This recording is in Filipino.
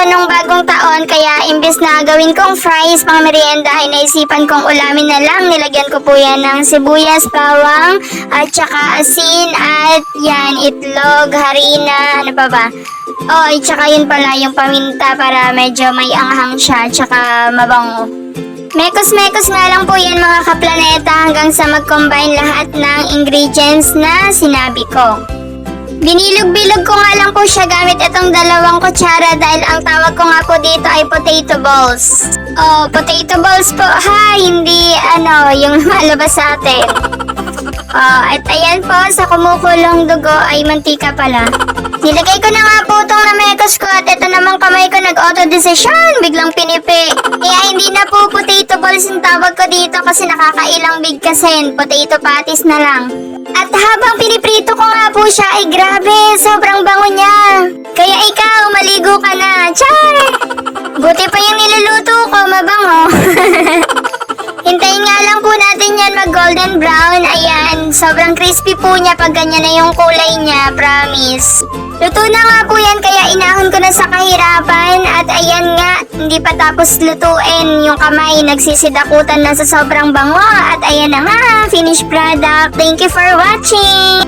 nung bagong taon, kaya imbes na gawin kong fries pang merienda ay naisipan kong ulamin na lang. Nilagyan ko po yan ng sibuyas, bawang, at saka asin, at yan, itlog, harina, ano pa ba? Oh, at saka yun pala yung paminta para medyo may anghang siya, at saka mabango. Mekos-mekos nga lang po yan mga kaplaneta hanggang sa mag-combine lahat ng ingredients na sinabi ko. Binilog-bilog ko nga lang po siya gamit itong 2 kutsara dahil ang tawag ko nga po dito ay potato balls. Oh, potato balls po ha, hindi yung malabas sa atin. Oh, at ayan po, sa kumukulong dugo ay mantika pala. Nilagay ko na nga po itong namekos ko at ito namang kamay ko nag-auto-decision, biglang pinipi. Kaya hindi na po potato balls yung tawag ko dito kasi nakakailang bigkasin, potato patties na lang. At habang piniprito ko nga po siya ay grabe, sobrang bango niya. Kaya ikaw, maligo ka na. Char! Buti pa yung niluluto ko, mabango. Hintayin nga lang po natin yan mag golden brown. Ayan, sobrang crispy po niya pag ganyan na yung kulay niya, promise. Luto na nga po yan kaya inahon ko na sa kahirapan. At ayan nga, hindi pa tapos lutuin. Yung kamay nagsisidakutan na sa sobrang bango. At ayan na nga, finished product. Thank you for watching!